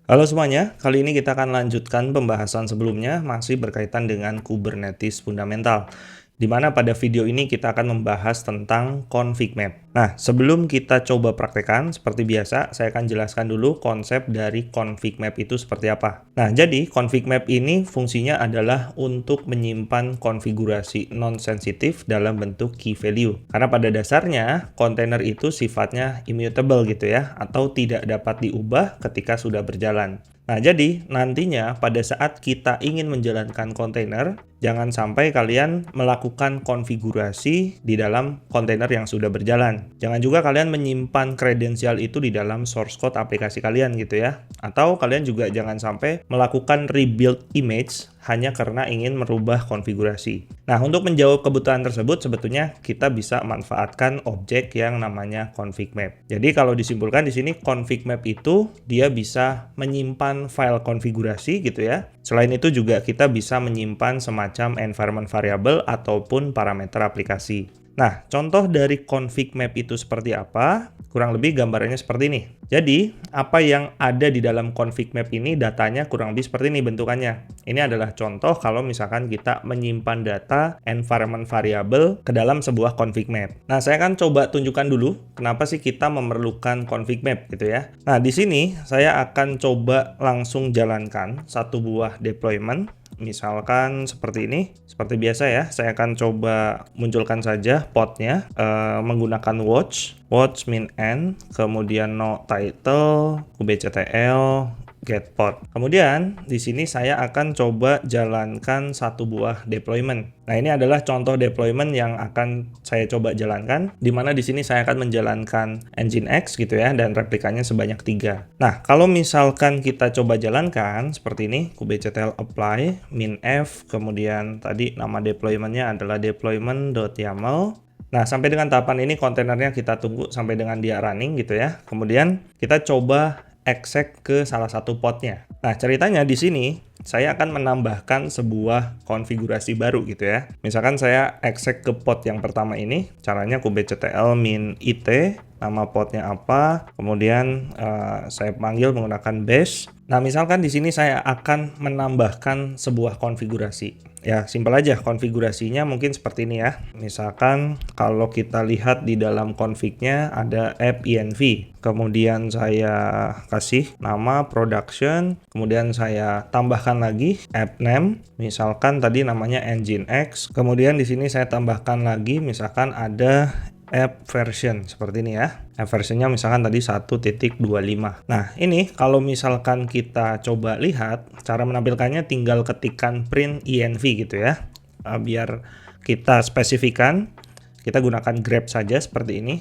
Halo semuanya, kali ini kita akan lanjutkan pembahasan sebelumnya masih berkaitan dengan Kubernetes fundamental. Di mana pada video ini kita akan membahas tentang config map. Nah, sebelum kita coba praktekkan, seperti biasa, saya akan jelaskan dulu konsep dari config map itu seperti apa. Nah, jadi config map ini fungsinya adalah untuk menyimpan konfigurasi non-sensitif dalam bentuk key value. Karena pada dasarnya, kontainer itu sifatnya immutable gitu ya, atau tidak dapat diubah ketika sudah berjalan. Nah, jadi nantinya pada saat kita ingin menjalankan kontainer, jangan sampai kalian melakukan konfigurasi di dalam kontainer yang sudah berjalan. Jangan juga kalian menyimpan kredensial itu di dalam source code aplikasi kalian gitu ya. Atau kalian juga jangan sampai melakukan rebuild image hanya karena ingin merubah konfigurasi. Nah, untuk menjawab kebutuhan tersebut sebetulnya kita bisa manfaatkan objek yang namanya config map. Jadi kalau disimpulkan di sini config map itu dia bisa menyimpan file konfigurasi gitu ya. Selain itu juga kita bisa menyimpan semacam environment variable ataupun parameter aplikasi. Nah, contoh dari config map itu seperti apa? Kurang lebih gambarannya seperti ini. Jadi, apa yang ada di dalam config map ini datanya kurang lebih seperti ini bentukannya. Ini adalah contoh kalau misalkan kita menyimpan data environment variable ke dalam sebuah config map. Nah, saya akan coba tunjukkan dulu kenapa sih kita memerlukan config map gitu ya. Nah, di sini saya akan coba langsung jalankan satu buah deployment. Misalkan seperti ini, seperti biasa ya, saya akan coba munculkan saja podnya menggunakan watch min n, kemudian no title, kubectl, get pod. Kemudian di sini saya akan coba jalankan satu buah deployment. Nah, ini adalah contoh deployment yang akan saya coba jalankan, di mana di sini saya akan menjalankan Nginx gitu ya, dan replikanya sebanyak 3. Nah, kalau misalkan kita coba jalankan seperti ini, kubectl apply min f, kemudian tadi nama deploymentnya adalah deployment.yaml. Nah, sampai dengan tahapan ini kontainernya kita tunggu sampai dengan dia running gitu ya. Kemudian kita coba exec ke salah satu podnya. Nah, ceritanya di sini saya akan menambahkan sebuah konfigurasi baru gitu ya. Misalkan saya exec ke pod yang pertama ini, caranya kubectl min it, nama podnya apa, kemudian saya panggil menggunakan bash. Nah, misalkan di sini saya akan menambahkan sebuah konfigurasi. Ya, simpel aja konfigurasinya mungkin seperti ini ya. Misalkan kalau kita lihat di dalam config-nya ada app env. Kemudian saya kasih nama production, kemudian saya tambahkan lagi app name, misalkan tadi namanya Nginx. Kemudian di sini saya tambahkan lagi misalkan ada app version seperti ini ya. App versionnya misalkan tadi 1.25. Nah, ini kalau misalkan kita coba lihat, cara menampilkannya tinggal ketikkan print env gitu ya. Biar kita spesifikan, kita gunakan grep saja seperti ini.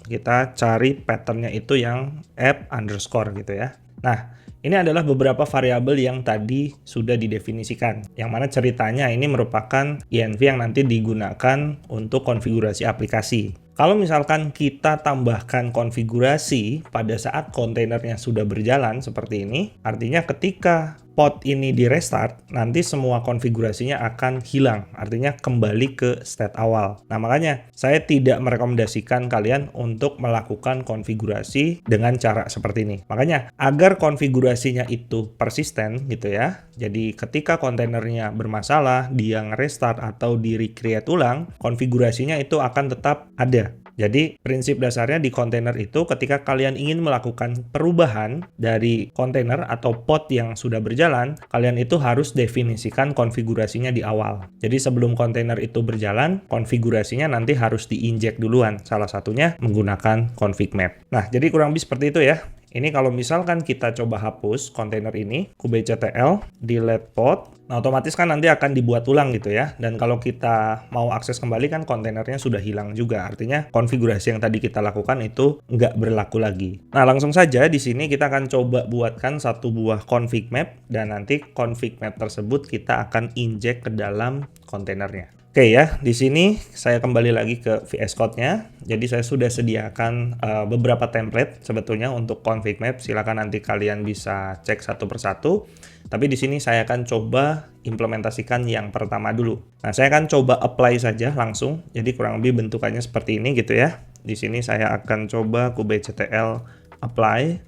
Kita cari patternnya itu yang app underscore gitu ya. Nah, ini adalah beberapa variabel yang tadi sudah didefinisikan. Yang mana ceritanya ini merupakan env yang nanti digunakan untuk konfigurasi aplikasi. Kalau misalkan kita tambahkan konfigurasi pada saat kontainernya sudah berjalan seperti ini, artinya ketika pod ini di restart, nanti semua konfigurasinya akan hilang, artinya kembali ke state awal. Nah, makanya saya tidak merekomendasikan kalian untuk melakukan konfigurasi dengan cara seperti ini. Makanya agar konfigurasinya itu persisten gitu ya, jadi ketika kontainernya bermasalah, dia nge-restart atau di-recreate ulang, konfigurasinya itu akan tetap ada. Jadi prinsip dasarnya di kontainer itu ketika kalian ingin melakukan perubahan dari kontainer atau pod yang sudah berjalan, kalian itu harus definisikan konfigurasinya di awal. Jadi sebelum kontainer itu berjalan, konfigurasinya nanti harus diinjek duluan. Salah satunya menggunakan config map. Nah, jadi kurang lebih seperti itu ya. Ini kalau misalkan kita coba hapus kontainer ini, kubectl delete pod, nah otomatis kan nanti akan dibuat ulang gitu ya. Dan kalau kita mau akses kembali kan kontainernya sudah hilang juga. Artinya konfigurasi yang tadi kita lakukan itu nggak berlaku lagi. Nah, langsung saja di sini kita akan coba buatkan satu buah config map dan nanti config map tersebut kita akan injek ke dalam kontainernya. Oke ya, di sini saya kembali lagi ke VS Code-nya. Jadi saya sudah sediakan beberapa template sebetulnya untuk config map. Silakan nanti kalian bisa cek satu persatu. Tapi di sini saya akan coba implementasikan yang pertama dulu. Nah, saya akan coba apply saja langsung. Jadi kurang lebih bentukannya seperti ini gitu ya. Di sini saya akan coba kubectl apply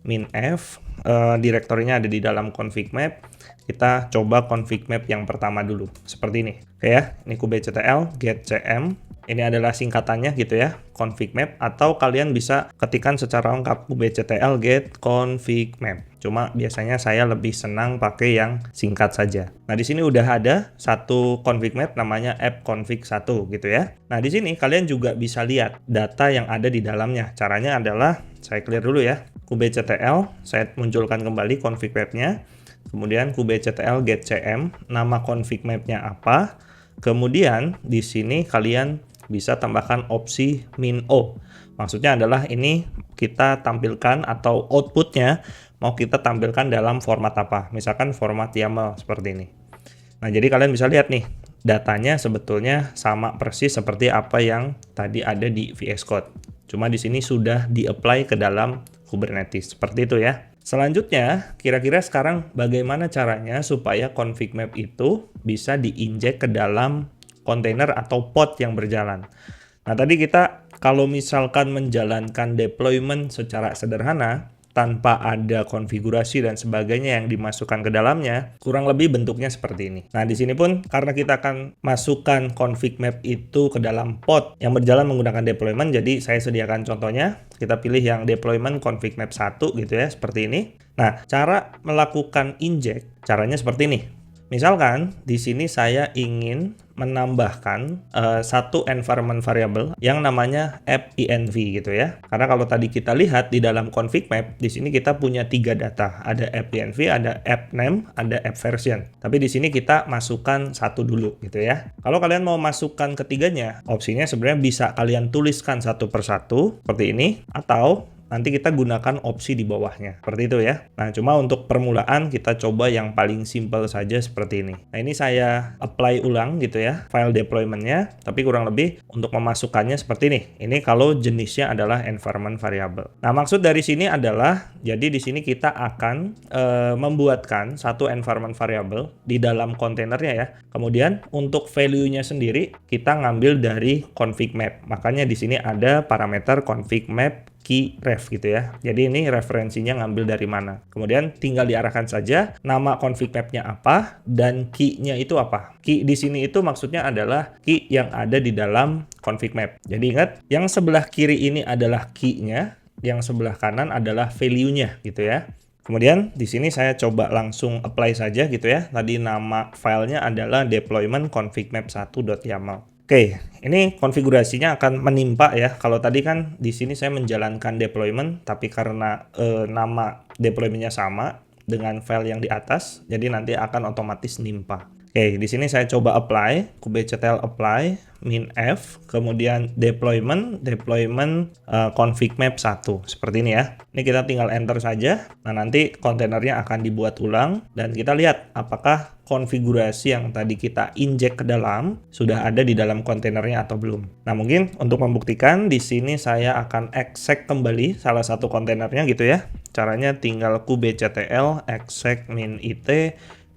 min f. direktorinya ada di dalam config map, kita coba config map yang pertama dulu. Seperti ini. Oke ya, ini kubectl get cm. Ini adalah singkatannya gitu ya, config map, atau kalian bisa ketikkan secara lengkap kubectl get config map. Cuma biasanya saya lebih senang pakai yang singkat saja. Nah, di sini udah ada satu config map namanya app-config1 gitu ya. Nah, di sini kalian juga bisa lihat data yang ada di dalamnya. Caranya adalah saya clear dulu ya. kubectl, saya munculkan kembali config mapnya. Kemudian kubectl get cm, nama config mapnya apa. Kemudian di sini kalian bisa tambahkan opsi min o. Maksudnya adalah ini kita tampilkan atau outputnya mau kita tampilkan dalam format apa. Misalkan format YAML seperti ini. Nah, jadi kalian bisa lihat nih, datanya sebetulnya sama persis seperti apa yang tadi ada di VS Code. Cuma di sini sudah di-apply ke dalam Kubernetes. Seperti itu ya. Selanjutnya, kira-kira sekarang bagaimana caranya supaya config map itu bisa diinjek ke dalam kontainer atau pod yang berjalan. Nah, tadi kita kalau misalkan menjalankan deployment secara sederhana, tanpa ada konfigurasi dan sebagainya yang dimasukkan ke dalamnya, kurang lebih bentuknya seperti ini. Nah, di sini pun karena kita akan masukkan config map itu ke dalam pod yang berjalan menggunakan deployment, jadi saya sediakan contohnya. Kita pilih yang deployment config map 1 gitu ya, seperti ini. Nah, cara melakukan inject, caranya seperti ini. Misalkan di sini saya ingin menambahkan satu environment variable yang namanya app-env gitu ya. Karena kalau tadi kita lihat di dalam config map, di sini kita punya 3 data. Ada app-env, ada app name, ada app version. Tapi di sini kita masukkan satu dulu gitu ya. Kalau kalian mau masukkan ketiganya, opsinya sebenarnya bisa kalian tuliskan satu persatu seperti ini, atau nanti kita gunakan opsi di bawahnya. Seperti itu ya. Nah, cuma untuk permulaan kita coba yang paling simple saja seperti ini. Nah, ini saya apply ulang gitu ya, file deployment-nya, tapi kurang lebih untuk memasukkannya seperti ini. Ini kalau jenisnya adalah environment variable. Nah, maksud dari sini adalah, jadi di sini kita akan membuatkan satu environment variable di dalam kontainernya ya. Kemudian untuk value-nya sendiri kita ngambil dari config map. Makanya di sini ada parameter config map key ref gitu ya. Jadi ini referensinya ngambil dari mana. Kemudian tinggal diarahkan saja nama config map-nya apa dan key-nya itu apa. Key di sini itu maksudnya adalah key yang ada di dalam config map. Jadi ingat, yang sebelah kiri ini adalah key-nya, yang sebelah kanan adalah value-nya gitu ya. Kemudian di sini saya coba langsung apply saja gitu ya. Tadi nama filenya adalah deployment config map 1.yaml. Oke, ini konfigurasinya akan menimpa ya. Kalau tadi kan di sini saya menjalankan deployment, tapi karena nama deploymentnya sama dengan file yang di atas, jadi nanti akan otomatis nimpa. Oke, di sini saya coba apply, kubectl apply, min f, kemudian deployment config map 1. Seperti ini ya. Ini kita tinggal enter saja. Nah, nanti kontainernya akan dibuat ulang dan kita lihat apakah konfigurasi yang tadi kita inject ke dalam sudah ada di dalam kontainernya atau belum. Nah, mungkin untuk membuktikan di sini saya akan exec kembali salah satu kontainernya gitu ya. Caranya tinggal kubectl exec min it,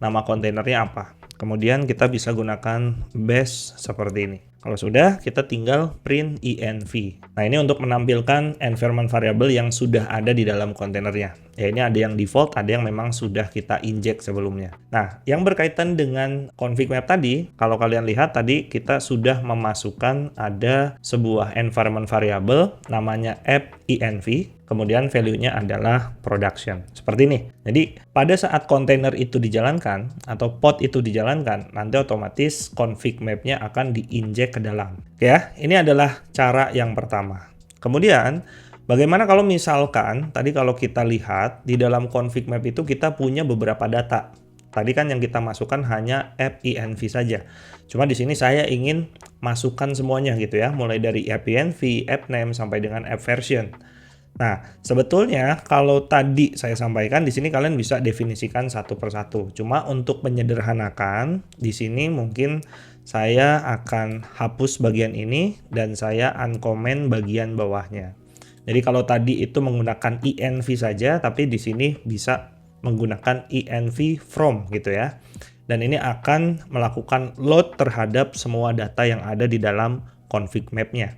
nama kontainernya apa. Kemudian kita bisa gunakan bash seperti ini. Kalau sudah, kita tinggal print env. Nah, ini untuk menampilkan environment variable yang sudah ada di dalam kontainernya. Ya, ini ada yang default, ada yang memang sudah kita inject sebelumnya. Nah, yang berkaitan dengan config map tadi, kalau kalian lihat tadi kita sudah memasukkan ada sebuah environment variable namanya app-env. Kemudian value-nya adalah production. Seperti ini. Jadi, pada saat kontainer itu dijalankan, atau pod itu dijalankan, nanti otomatis config map-nya akan diinjek ke dalam. Oke ya, ini adalah cara yang pertama. Kemudian, bagaimana kalau misalkan, tadi kalau kita lihat, di dalam config map itu kita punya beberapa data. Tadi kan yang kita masukkan hanya app-env saja. Cuma di sini saya ingin masukkan semuanya gitu ya, mulai dari app-env, app name, sampai dengan app version. Nah, sebetulnya kalau tadi saya sampaikan di sini kalian bisa definisikan satu persatu. Cuma untuk menyederhanakan, di sini mungkin saya akan hapus bagian ini dan saya uncomment bagian bawahnya. Jadi kalau tadi itu menggunakan env saja, tapi di sini bisa menggunakan env from gitu ya. Dan ini akan melakukan load terhadap semua data yang ada di dalam config map-nya.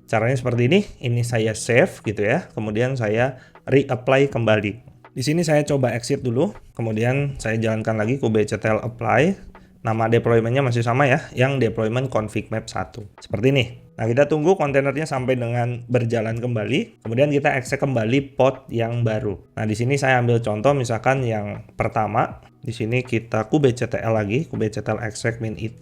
Caranya seperti ini saya save gitu ya, kemudian saya reapply kembali. Di sini saya coba exit dulu, kemudian saya jalankan lagi kubectl apply. Nama deployment-nya masih sama ya, yang deployment config map 1. Seperti ini. Nah, kita tunggu kontainernya sampai dengan berjalan kembali, kemudian kita exec kembali pod yang baru. Nah, di sini saya ambil contoh misalkan yang pertama. Di sini kita kubectl lagi, kubectl exec min it,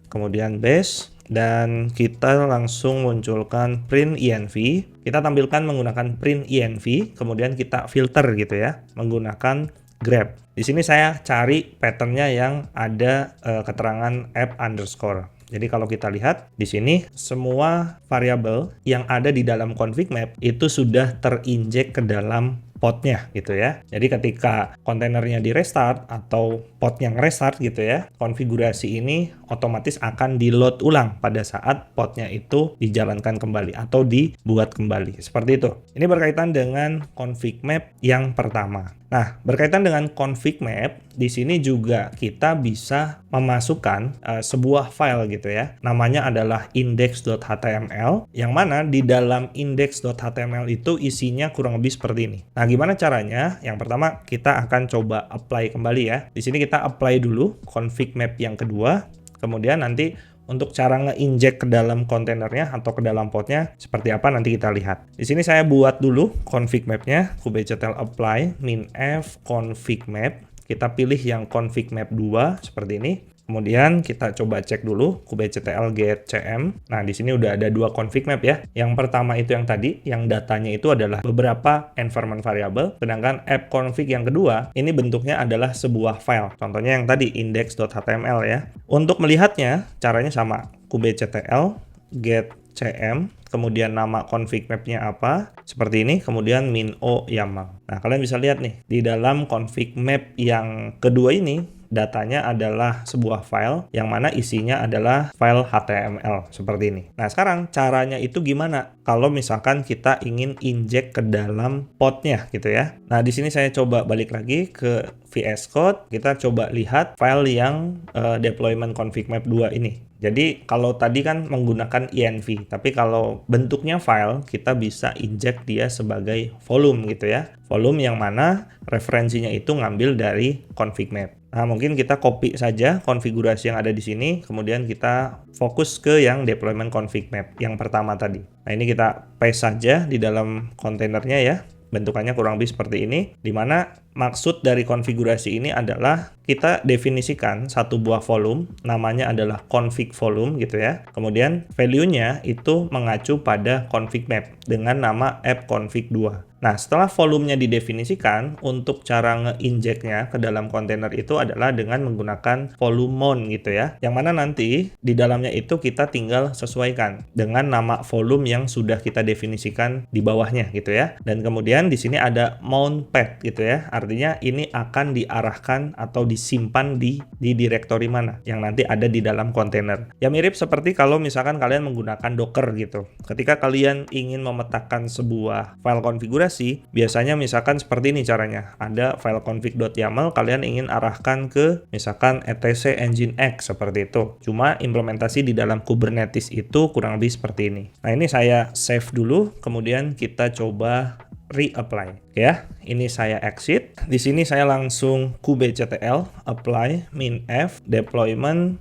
kemudian base, dan kita langsung munculkan print env. Kita tampilkan menggunakan print env, kemudian kita filter gitu ya, menggunakan grep. Di sini saya cari patternnya yang ada keterangan app underscore. Jadi kalau kita lihat di sini semua variabel yang ada di dalam config map itu sudah terinjek ke dalam podnya gitu ya. Jadi ketika kontainernya di restart atau podnya restart gitu ya, konfigurasi ini otomatis akan di load ulang pada saat podnya itu dijalankan kembali atau dibuat kembali. Seperti itu. Ini berkaitan dengan config map yang pertama. Nah, berkaitan dengan config map, di sini juga kita bisa memasukkan sebuah file gitu ya. Namanya adalah index.html, yang mana di dalam index.html itu isinya kurang lebih seperti ini. Nah, gimana caranya? Yang pertama, kita akan coba apply kembali ya. Di sini kita apply dulu config map yang kedua, kemudian nanti untuk cara nge-inject ke dalam kontainernya atau ke dalam podnya seperti apa nanti kita lihat. Di sini saya buat dulu config mapnya, kubectl apply min f config map. Kita pilih yang config map 2 seperti ini. Kemudian kita coba cek dulu kubectl get cm. Nah, di sini udah ada dua config map ya. Yang pertama itu yang tadi, yang datanya itu adalah beberapa environment variable, sedangkan app config yang kedua, ini bentuknya adalah sebuah file. Contohnya yang tadi index.html ya. Untuk melihatnya caranya sama. Kubectl get cm, kemudian nama config mapnya apa, seperti ini, kemudian min o yaml. Nah, kalian bisa lihat nih, di dalam config map yang kedua ini, datanya adalah sebuah file yang mana isinya adalah file HTML seperti ini. Nah, sekarang caranya itu gimana? Kalau misalkan kita ingin inject ke dalam podnya gitu ya. Nah, di sini saya coba balik lagi ke VS Code. Kita coba lihat file yang deployment config map 2 ini. Jadi kalau tadi kan menggunakan env, tapi kalau bentuknya file, kita bisa inject dia sebagai volume gitu ya. Volume yang mana referensinya itu ngambil dari config map. Nah, mungkin kita copy saja konfigurasi yang ada di sini, kemudian kita fokus ke yang deployment config map yang pertama tadi. Nah, ini kita paste saja di dalam kontainernya ya. Bentukannya kurang lebih seperti ini, di mana maksud dari konfigurasi ini adalah kita definisikan satu buah volume, namanya adalah config volume gitu ya. Kemudian value-nya itu mengacu pada config map dengan nama app config 2. Nah, setelah volumenya didefinisikan, untuk cara nge-inject-nya ke dalam kontainer itu adalah dengan menggunakan volume mount gitu ya. Yang mana nanti di dalamnya itu kita tinggal sesuaikan dengan nama volume yang sudah kita definisikan di bawahnya gitu ya. Dan kemudian di sini ada mount path gitu ya. Artinya ini akan diarahkan atau disimpan di directory mana yang nanti ada di dalam kontainer. Ya mirip seperti kalau misalkan kalian menggunakan Docker gitu. Ketika kalian ingin memetakan sebuah file konfigurasi, biasanya misalkan seperti ini caranya. Ada file config.yaml, kalian ingin arahkan ke misalkan etc nginx seperti itu. Cuma implementasi di dalam Kubernetes itu kurang lebih seperti ini. Nah, ini saya save dulu, kemudian kita coba reapply ya. Ini saya exit. Di sini saya langsung kubectl apply min f deployment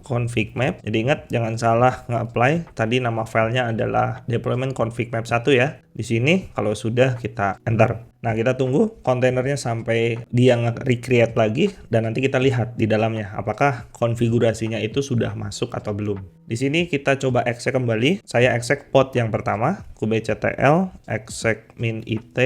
config map. Jadi ingat jangan salah nge-apply. Tadi nama filenya adalah deployment config map 1 ya. Di sini kalau sudah kita enter. Nah, kita tunggu kontainernya sampai dia nge-recreate lagi dan nanti kita lihat di dalamnya apakah konfigurasinya itu sudah masuk atau belum. Di sini kita coba exec kembali. Saya exec pod yang pertama, kubectl exec min it,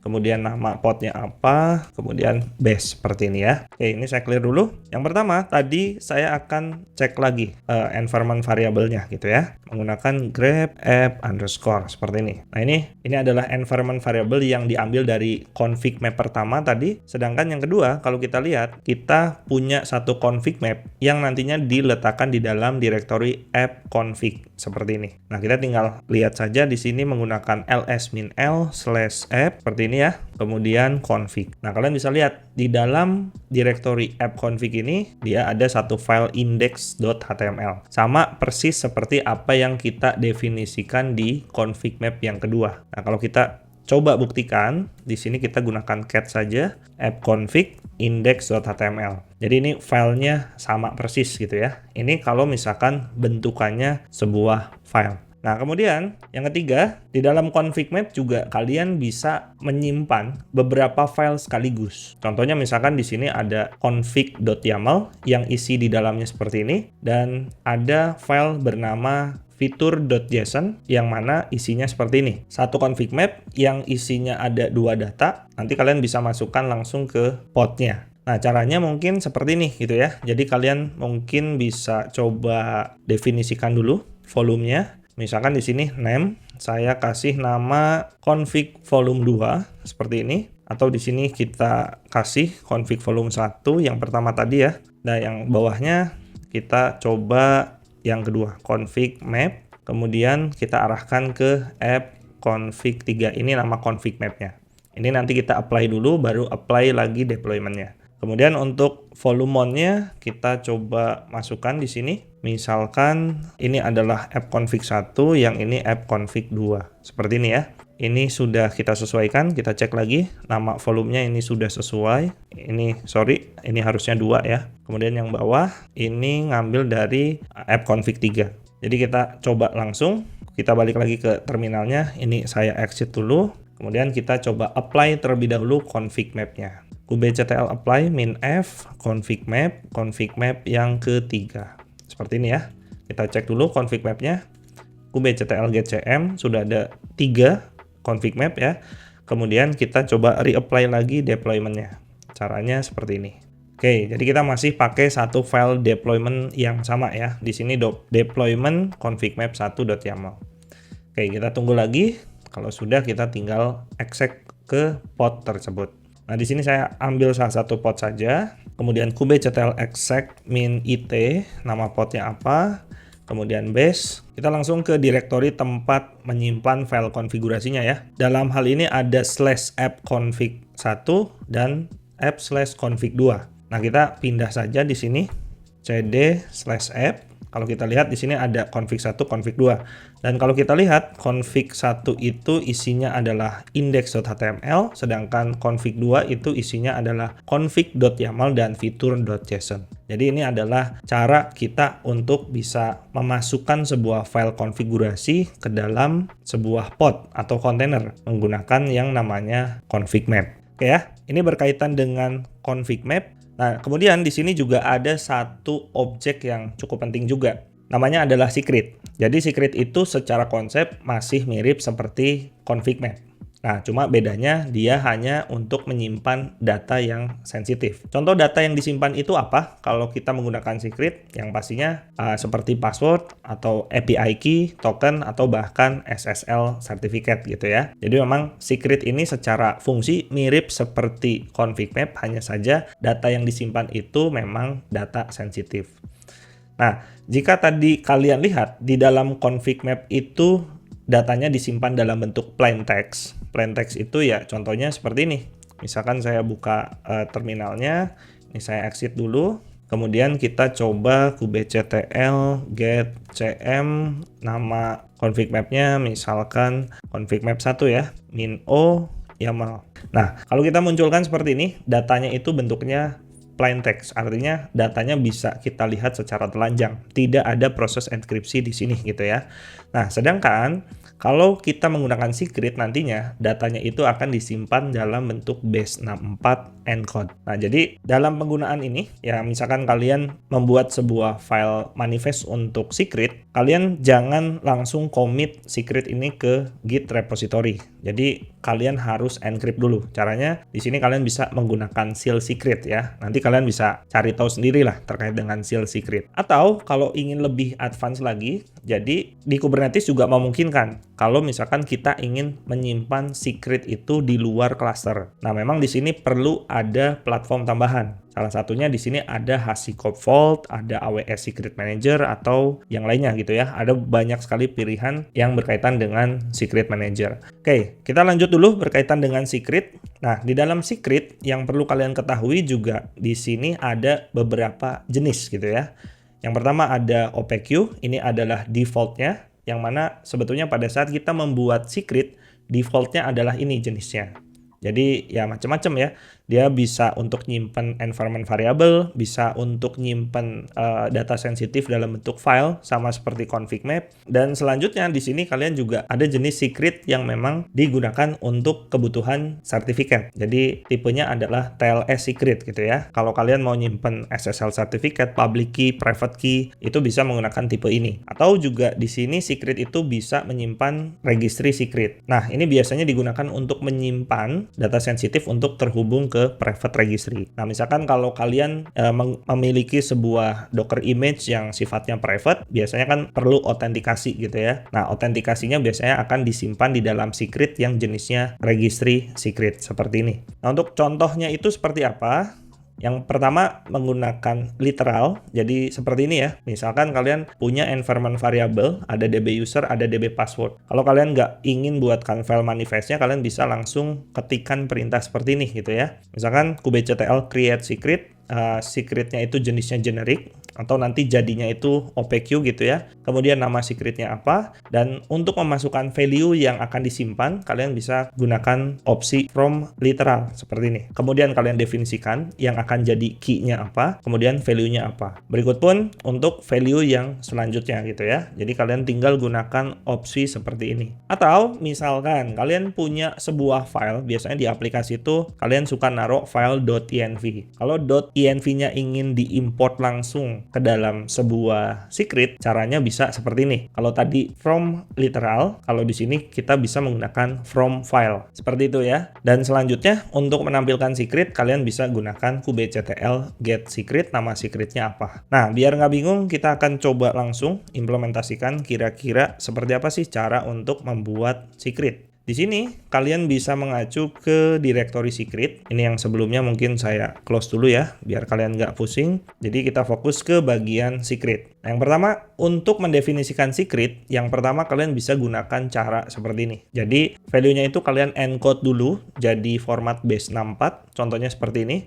kemudian nama podnya apa, kemudian base seperti ini ya. Oke, ini saya clear dulu. Yang pertama tadi saya akan cek lagi environment variabelnya gitu ya, menggunakan grep app underscore seperti ini. Nah, ini adalah environment variable yang diambil dari config map pertama tadi. Sedangkan yang kedua, kalau kita lihat, kita punya satu config map yang nantinya diletakkan di dalam directory app config seperti ini. Nah, kita tinggal lihat saja di sini menggunakan ls-l/app seperti ini ya. Kemudian config. Nah, kalian bisa lihat di dalam directory app config ini dia ada satu file index.html. Sama persis seperti apa yang kita definisikan di config map yang kedua. Nah, kalau kita coba buktikan. Di sini kita gunakan cat saja, appconfig index.html. Jadi ini filenya sama persis gitu ya. Ini kalau misalkan bentukannya sebuah file. Nah, kemudian yang ketiga, di dalam config map juga kalian bisa menyimpan beberapa file sekaligus. Contohnya misalkan di sini ada config.yaml yang isi di dalamnya seperti ini, dan ada file bernama fitur.json yang mana isinya seperti ini. Satu config map yang isinya ada 2 data, nanti kalian bisa masukkan langsung ke podnya. Nah, caranya mungkin seperti ini gitu ya. Jadi kalian mungkin bisa coba definisikan dulu volumenya. Misalkan di sini name, saya kasih nama config volume 2 seperti ini, atau di sini kita kasih config volume 1 yang pertama tadi ya. Nah, yang bawahnya kita coba yang kedua, config map, kemudian kita arahkan ke app config 3, ini nama config mapnya. Ini nanti kita apply dulu, baru apply lagi deploymentnya. Kemudian untuk volume-nya kita coba masukkan di sini. Misalkan ini adalah app config 1, yang ini app config 2. Seperti ini ya. Ini sudah kita sesuaikan, kita cek lagi. Nama volumenya ini sudah sesuai. Ini harusnya 2 ya. Kemudian yang bawah ini ngambil dari app config 3. Jadi kita coba langsung. Kita balik lagi ke terminalnya. Ini saya exit dulu. Kemudian kita coba apply terlebih dahulu config map-nya. kubectl apply min f config map yang ketiga. Seperti ini ya. Kita cek dulu config map-nya. kubectl get cm sudah ada 3 config map ya. Kemudian kita coba reapply lagi deployment-nya. Caranya seperti ini. Oke, jadi kita masih pakai satu file deployment yang sama ya. Di sini deployment config map 1.yaml. Oke, kita tunggu lagi. Kalau sudah, kita tinggal exec ke pod tersebut. Nah, di sini saya ambil salah satu pod saja. Kemudian kubectl exec min it, nama podnya apa. Kemudian base. Kita langsung ke direktori tempat menyimpan file konfigurasinya ya. Dalam hal ini ada /app_config1 dan app/config2. Nah, kita pindah saja di sini. cd/app. Kalau kita lihat di sini ada config 1, config 2. Dan kalau kita lihat config 1 itu isinya adalah index.html, sedangkan config 2 itu isinya adalah config.yaml dan fitur.json. Jadi ini adalah cara kita untuk bisa memasukkan sebuah file konfigurasi ke dalam sebuah pod atau kontainer menggunakan yang namanya config map. Oke ya, ini berkaitan dengan config map. Nah, kemudian di sini juga ada satu objek yang cukup penting juga. Namanya adalah secret. Jadi secret itu secara konsep masih mirip seperti config map. Nah, cuma bedanya dia hanya untuk menyimpan data yang sensitif. Contoh data yang disimpan itu apa? Kalau kita menggunakan secret, yang pastinya seperti password atau API key, token, atau bahkan SSL certificate gitu ya. Jadi memang secret ini secara fungsi mirip seperti config map, hanya saja data yang disimpan itu memang data sensitif. Nah, jika tadi kalian lihat di dalam config map itu datanya disimpan dalam bentuk plain text. Plain text itu ya contohnya seperti ini. Misalkan saya buka terminalnya, ini saya exit dulu. Kemudian kita coba kubectl get cm, nama config mapnya misalkan config map 1 ya, min o yaml. Nah, kalau kita munculkan seperti ini, datanya itu bentuknya plain text, artinya datanya bisa kita lihat secara telanjang, tidak ada proses enkripsi di sini gitu ya. Nah, sedangkan kalau kita menggunakan secret nantinya datanya itu akan disimpan dalam bentuk base64 encode. Nah, jadi dalam penggunaan ini ya misalkan kalian membuat sebuah file manifest untuk secret, kalian jangan langsung commit secret ini ke Git repository. Jadi kalian harus encrypt dulu. Caranya di sini kalian bisa menggunakan seal secret ya. Nanti kalian bisa cari tahu sendiri lah terkait dengan seal secret. Atau kalau ingin lebih advance lagi, jadi di Kubernetes juga memungkinkan kalau misalkan kita ingin menyimpan secret itu di luar cluster. Nah, memang di sini perlu ada platform tambahan. Salah satunya di sini ada HashiCorp Vault, ada AWS Secret Manager, atau yang lainnya gitu ya. Ada banyak sekali pilihan yang berkaitan dengan Secret Manager. Oke, kita lanjut dulu berkaitan dengan secret. Nah, di dalam secret yang perlu kalian ketahui juga di sini ada beberapa jenis gitu ya. Yang pertama ada OPQ, ini adalah defaultnya, yang mana sebetulnya pada saat kita membuat secret, defaultnya adalah ini jenisnya. Jadi ya macam-macam ya. Dia bisa untuk nyimpen environment variable, bisa untuk nyimpen data sensitif dalam bentuk file sama seperti config map. Dan selanjutnya di sini kalian juga ada jenis secret yang memang digunakan untuk kebutuhan sertifikat. Jadi tipenya adalah TLS secret gitu ya. Kalau kalian mau nyimpen SSL certificate, public key, private key, itu bisa menggunakan tipe ini. Atau juga di sini secret itu bisa menyimpan registry secret. Nah, ini biasanya digunakan untuk menyimpan data sensitif untuk terhubung ke private registry. Nah, misalkan kalau kalian memiliki sebuah Docker image yang sifatnya private, biasanya kan perlu autentikasi gitu ya. Nah, autentikasinya biasanya akan disimpan di dalam secret yang jenisnya registry secret seperti ini. Nah, untuk contohnya itu seperti apa? Yang pertama menggunakan literal, jadi seperti ini ya. Misalkan kalian punya environment variable, ada db user, ada db password. Kalau kalian nggak ingin buatkan file manifestnya, kalian bisa langsung ketikkan perintah seperti ini gitu ya. Misalkan kubectl create secret, secretnya itu jenisnya generic, atau nanti jadinya itu OPQ gitu ya. Kemudian nama secretnya apa, dan untuk memasukkan value yang akan disimpan, kalian bisa gunakan opsi from literal seperti ini. Kemudian kalian definisikan yang akan jadi key-nya apa, kemudian value-nya apa. Berikut pun untuk value yang selanjutnya gitu ya. Jadi kalian tinggal gunakan opsi seperti ini. Atau misalkan kalian punya sebuah file, biasanya di aplikasi itu kalian suka naruh file .env. Kalau .env-nya ingin diimport langsung ke dalam sebuah secret, caranya bisa seperti ini. Kalau tadi from literal, kalau di sini kita bisa menggunakan from file. Seperti itu ya. Dan selanjutnya untuk menampilkan secret, kalian bisa gunakan kubectl get secret, nama secretnya apa. Nah, biar nggak bingung, kita akan coba langsung implementasikan kira-kira seperti apa sih cara untuk membuat secret. Di sini kalian bisa mengacu ke directory secret. Ini yang sebelumnya mungkin saya close dulu ya, biar kalian nggak pusing. Jadi kita fokus ke bagian secret. Nah, yang pertama, untuk mendefinisikan secret, yang pertama kalian bisa gunakan cara seperti ini. Jadi value-nya itu kalian encode dulu jadi format base64. Contohnya seperti ini.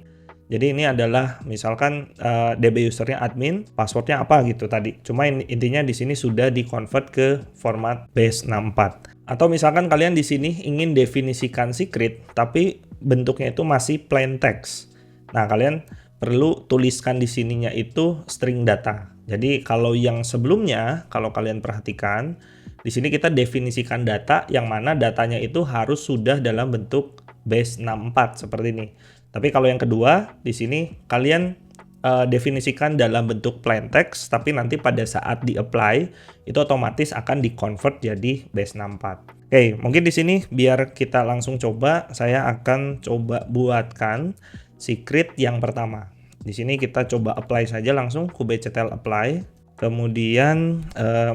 Jadi ini adalah misalkan DB usernya admin, passwordnya apa gitu tadi. Cuma intinya di sini sudah di-convert ke format base64. Atau misalkan kalian di sini ingin definisikan secret, tapi bentuknya itu masih plain text. Nah, kalian perlu tuliskan di sininya itu string data. Jadi kalau yang sebelumnya, kalau kalian perhatikan, di sini kita definisikan data yang mana datanya itu harus sudah dalam bentuk base64 seperti ini. Tapi kalau yang kedua, di sini kalian definisikan dalam bentuk plain text, tapi nanti pada saat di-apply, itu otomatis akan di-convert jadi base64. Oke, mungkin di sini biar kita langsung coba, saya akan coba buatkan secret yang pertama. Di sini kita coba apply saja langsung, kubectl apply, kemudian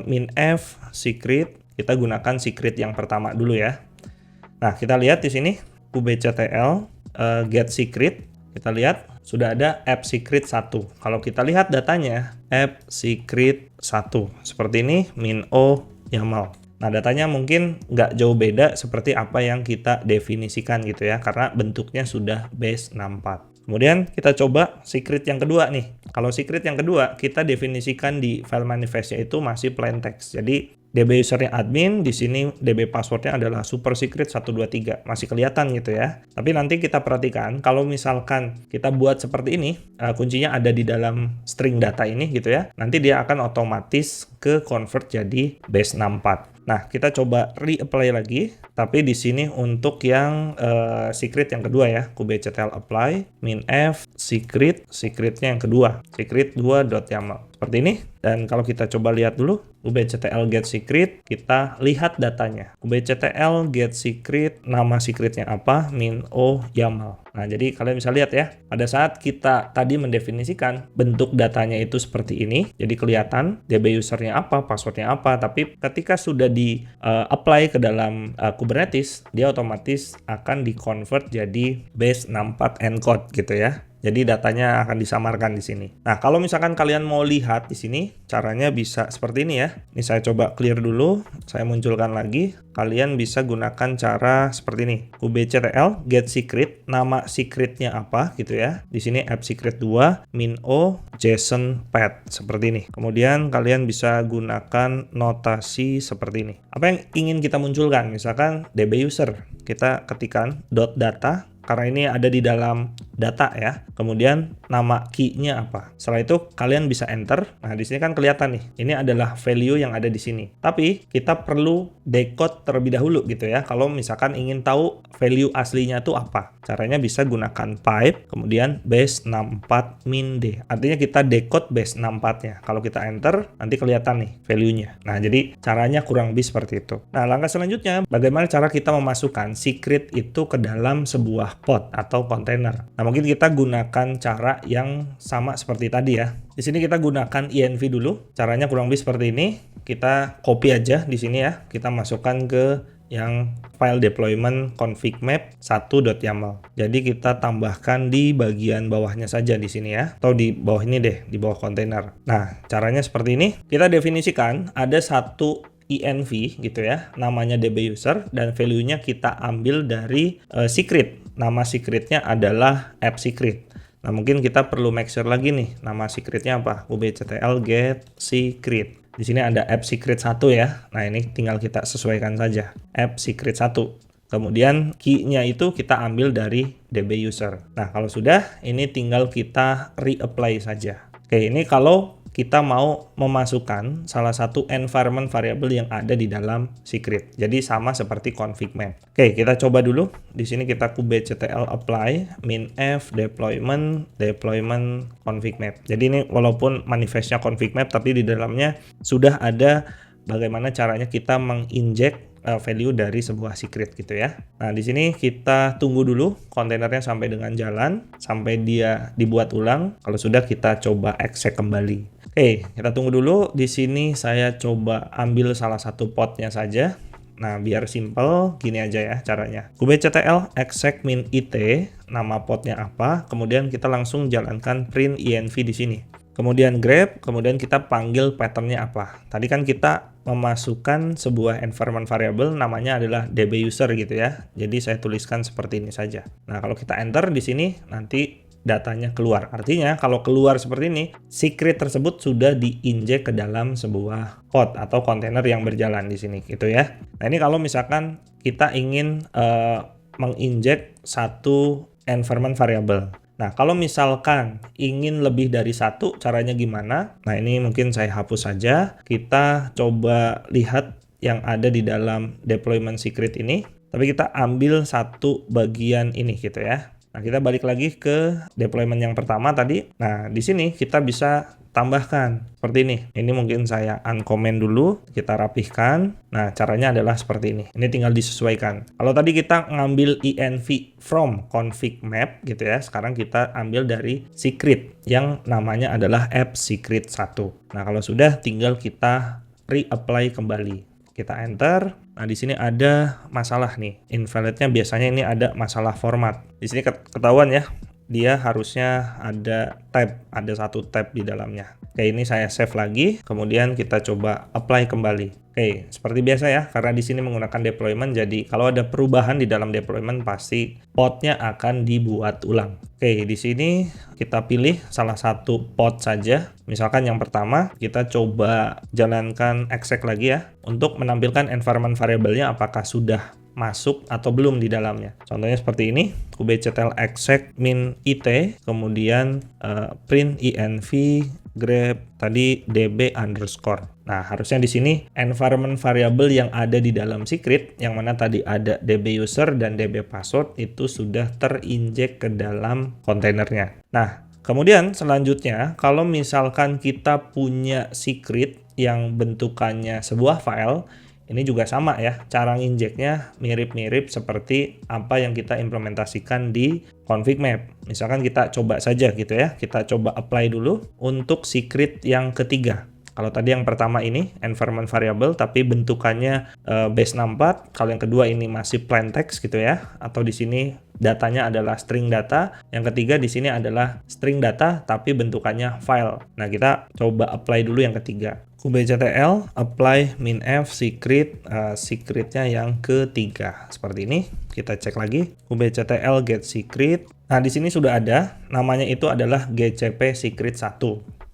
minf secret, kita gunakan secret yang pertama dulu ya. Nah, kita lihat di sini, kubectl get secret, kita lihat sudah ada app secret 1. Kalau kita lihat datanya, app secret 1. Seperti ini, min-o YAML. Nah, datanya mungkin nggak jauh beda seperti apa yang kita definisikan gitu ya, karena bentuknya sudah base64. Kemudian kita coba secret yang kedua nih. Kalau secret yang kedua, kita definisikan di file manifestnya itu masih plain text. Jadi DB usernya admin, di sini DB passwordnya adalah super secret 123. Masih kelihatan gitu ya. Tapi nanti kita perhatikan, kalau misalkan kita buat seperti ini, kuncinya ada di dalam string data ini gitu ya. Nanti dia akan otomatis ke convert jadi base64. Nah, kita coba reapply lagi, tapi di sini untuk yang secret yang kedua ya, kubectl apply, minf secret, secretnya yang kedua, secret2.yaml. Seperti ini. Dan kalau kita coba lihat dulu, kubectl get secret, kita lihat datanya. Kubectl get secret, nama secretnya apa, min-o YAML. Nah, jadi kalian bisa lihat ya, pada saat kita tadi mendefinisikan bentuk datanya itu seperti ini, jadi kelihatan DB usernya apa, passwordnya apa, tapi ketika sudah di-apply ke dalam Kubernetes, dia otomatis akan di-convert jadi base64 encode gitu ya. Jadi datanya akan disamarkan di sini. Nah, kalau misalkan kalian mau lihat di sini, caranya bisa seperti ini ya. Ini saya coba clear dulu, saya munculkan lagi. Kalian bisa gunakan cara seperti ini. kubectl get secret, nama secretnya apa gitu ya. Di sini app secret 2 min o JSON path seperti ini. Kemudian kalian bisa gunakan notasi seperti ini. Apa yang ingin kita munculkan? Misalkan db user, kita ketikkan .data karena ini ada di dalam data ya. Kemudian nama key-nya apa. Setelah itu kalian bisa enter. Nah, di sini kan kelihatan nih. Ini adalah value yang ada di sini. Tapi kita perlu decode terlebih dahulu gitu ya. Kalau misalkan ingin tahu value aslinya itu apa. Caranya bisa gunakan pipe, kemudian base 64 min d. Artinya kita decode base 64-nya. Kalau kita enter, nanti kelihatan nih value-nya. Nah, jadi caranya kurang lebih seperti itu. Nah, langkah selanjutnya, bagaimana cara kita memasukkan secret itu ke dalam sebuah pod atau kontainer. Nah, mungkin kita gunakan cara yang sama seperti tadi ya. Di sini kita gunakan env dulu. Caranya kurang lebih seperti ini. Kita copy aja di sini ya. Kita masukkan ke yang file deployment config map 1.yaml. Jadi kita tambahkan di bagian bawahnya saja di sini ya. Atau di bawah ini deh, di bawah kontainer. Nah, caranya seperti ini. Kita definisikan ada satu env gitu ya, namanya db user dan value-nya kita ambil dari secret. Nama secretnya adalah app secret. Nah, mungkin kita perlu make sure lagi nih, nama secretnya apa? kubectl get secret. Di sini ada app secret 1 ya. Nah, ini tinggal kita sesuaikan saja. App secret 1. Kemudian key-nya itu kita ambil dari db user. Nah, kalau sudah, ini tinggal kita reapply saja. Oke, ini kalau kita mau memasukkan salah satu environment variable yang ada di dalam secret. Jadi sama seperti config map. Oke, kita coba dulu. Di sini kita kubectl apply min f deployment config map. Jadi ini walaupun manifestnya config map, tapi di dalamnya sudah ada bagaimana caranya kita menginjek value dari sebuah secret gitu ya. Nah, di sini kita tunggu dulu kontainernya sampai dengan jalan, sampai dia dibuat ulang. Kalau sudah, kita coba exec kembali. Oke, kita tunggu dulu. Di sini saya coba ambil salah satu podnya saja. Nah, biar simple, gini aja ya caranya. kubectl exec min it, nama podnya apa, kemudian kita langsung jalankan print env di sini. Kemudian grab, kemudian kita panggil patternnya apa. Tadi kan kita memasukkan sebuah environment variable, namanya adalah db user gitu ya. Jadi saya tuliskan seperti ini saja. Nah, kalau kita enter di sini, nanti datanya keluar. Artinya kalau keluar seperti ini, secret tersebut sudah diinjek ke dalam sebuah pod atau kontainer yang berjalan di sini gitu ya. Nah, ini kalau misalkan kita ingin menginjek satu environment variable. Nah, kalau misalkan ingin lebih dari satu, caranya gimana? Nah, ini mungkin saya hapus saja. Kita coba lihat yang ada di dalam deployment secret ini. Tapi kita ambil satu bagian ini gitu ya. Nah, kita balik lagi ke deployment yang pertama tadi. Nah, di sini kita bisa tambahkan seperti ini. Ini mungkin saya uncomment dulu, kita rapihkan. Nah, caranya adalah seperti ini. Ini tinggal disesuaikan. Kalau tadi kita ngambil env from config map gitu ya, sekarang kita ambil dari secret yang namanya adalah app secret 1. Nah, kalau sudah tinggal kita reapply kembali. Kita enter. Nah, di sini ada masalah nih. Invalidnya biasanya ini ada masalah format. Di sini ketahuan ya, dia harusnya ada tab, ada satu tab di dalamnya. Oke, ini saya save lagi. Kemudian kita coba apply kembali. Oke, seperti biasa ya, karena di sini menggunakan deployment, jadi kalau ada perubahan di dalam deployment pasti podnya akan dibuat ulang. Oke, di sini kita pilih salah satu pod saja. Misalkan yang pertama, kita coba jalankan exec lagi ya, untuk menampilkan environment variable-nya apakah sudah masuk atau belum di dalamnya. Contohnya seperti ini, kubectl exec min it, kemudian print env grab tadi db underscore. Nah, harusnya di sini environment variable yang ada di dalam secret, yang mana tadi ada db user dan db password, itu sudah terinjek ke dalam kontainernya. Nah, kemudian selanjutnya, kalau misalkan kita punya secret yang bentukannya sebuah file, ini juga sama ya, cara nginjeknya mirip-mirip seperti apa yang kita implementasikan di config map. Misalkan kita coba saja gitu ya, kita coba apply dulu untuk secret yang ketiga. Kalau tadi yang pertama ini environment variable tapi bentukannya base64, kalau yang kedua ini masih plain text gitu ya, atau di sini datanya adalah string data. Yang ketiga di sini adalah string data tapi bentukannya file. Nah, kita coba apply dulu yang ketiga. kubectl apply minf secret, secretnya yang ketiga. Seperti ini. Kita cek lagi. kubectl get secret. Nah, di sini sudah ada, namanya itu adalah gcp secret 1.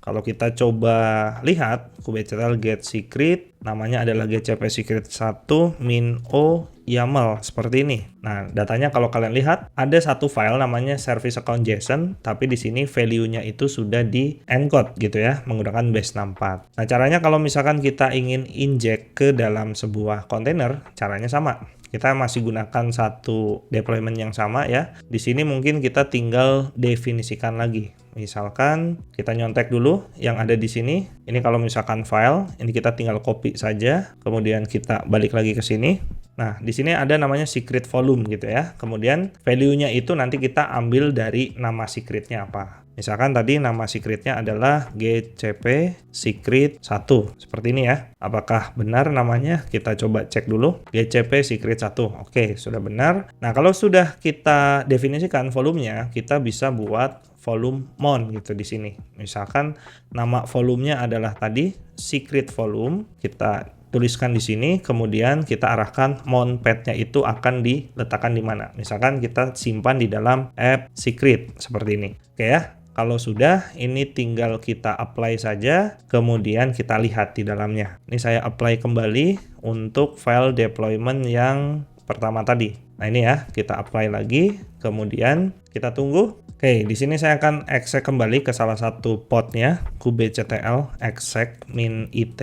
Kalau kita coba lihat, kubectl get secret, namanya adalah gcp secret 1 min o YAML seperti ini. Nah, datanya kalau kalian lihat ada satu file namanya service account JSON, tapi di sini value-nya itu sudah di encode gitu ya, menggunakan base64. Nah, caranya kalau misalkan kita ingin inject ke dalam sebuah kontainer, caranya sama. Kita masih gunakan satu deployment yang sama ya. Di sini mungkin kita tinggal definisikan lagi. Misalkan kita nyontek dulu yang ada di sini. Ini kalau misalkan file, ini kita tinggal copy saja. Kemudian kita balik lagi ke sini. Nah, di sini ada namanya secret volume gitu ya. Kemudian value-nya itu nanti kita ambil dari nama secretnya apa. Misalkan tadi nama secretnya adalah gcp secret 1. Seperti ini ya. Apakah benar namanya? Kita coba cek dulu. gcp secret 1. Oke, sudah benar. Nah, kalau sudah kita definisikan volumenya, kita bisa buat volume mon gitu di sini. Misalkan nama volumenya adalah tadi secret volume. Kita tuliskan di sini, kemudian kita arahkan mon path-nya itu akan diletakkan di mana. Misalkan kita simpan di dalam app secret seperti ini. Oke ya. Kalau sudah, ini tinggal kita apply saja, kemudian kita lihat di dalamnya. Ini saya apply kembali untuk file deployment yang pertama tadi. Nah, ini ya, kita apply lagi, kemudian kita tunggu. Oke, di sini saya akan exec kembali ke salah satu podnya, kubectl exec min it.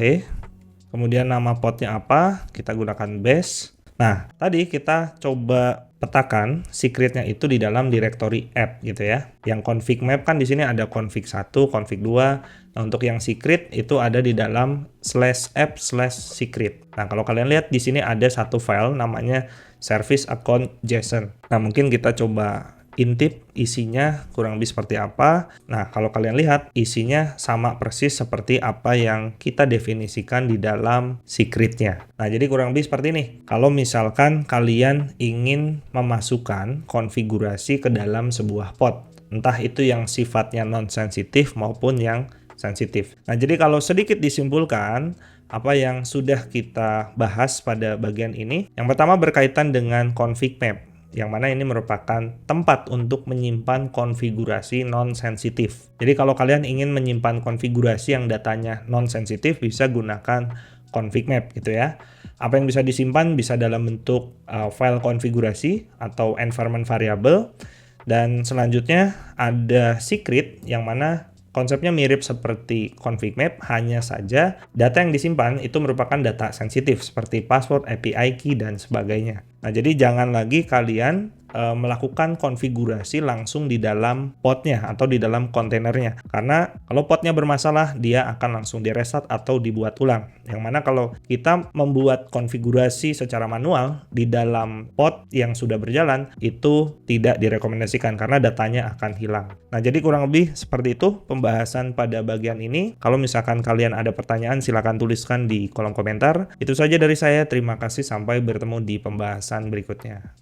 Kemudian nama podnya apa? Kita gunakan base. Nah, tadi kita coba petakan secretnya itu di dalam directory app gitu ya. Yang config map kan di sini ada config 1, config 2. Nah, untuk yang secret itu ada di dalam /app/secret. Nah, kalau kalian lihat di sini ada satu file namanya service account JSON. Nah, mungkin kita coba intip isinya kurang lebih seperti apa. Nah, kalau kalian lihat isinya sama persis seperti apa yang kita definisikan di dalam secretnya. Nah, jadi kurang lebih seperti ini. Kalau misalkan kalian ingin memasukkan konfigurasi ke dalam sebuah pod, entah itu yang sifatnya non-sensitif maupun yang sensitif. Nah, jadi kalau sedikit disimpulkan, apa yang sudah kita bahas pada bagian ini, yang pertama berkaitan dengan config map, yang mana ini merupakan tempat untuk menyimpan konfigurasi non-sensitif. Jadi kalau kalian ingin menyimpan konfigurasi yang datanya non-sensitif, bisa gunakan config map gitu ya. Apa yang bisa disimpan bisa dalam bentuk file konfigurasi atau environment variable. Dan selanjutnya ada secret yang mana konsepnya mirip seperti config map, hanya saja data yang disimpan itu merupakan data sensitif seperti password, API key, dan sebagainya. Nah, jadi jangan lagi kalian melakukan konfigurasi langsung di dalam podnya atau di dalam kontainernya. Karena kalau podnya bermasalah, dia akan langsung di-restart atau dibuat ulang. Yang mana kalau kita membuat konfigurasi secara manual di dalam pod yang sudah berjalan, itu tidak direkomendasikan karena datanya akan hilang. Nah, jadi kurang lebih seperti itu pembahasan pada bagian ini. Kalau misalkan kalian ada pertanyaan, silakan tuliskan di kolom komentar. Itu saja dari saya. Terima kasih. Sampai bertemu di pembahasan berikutnya.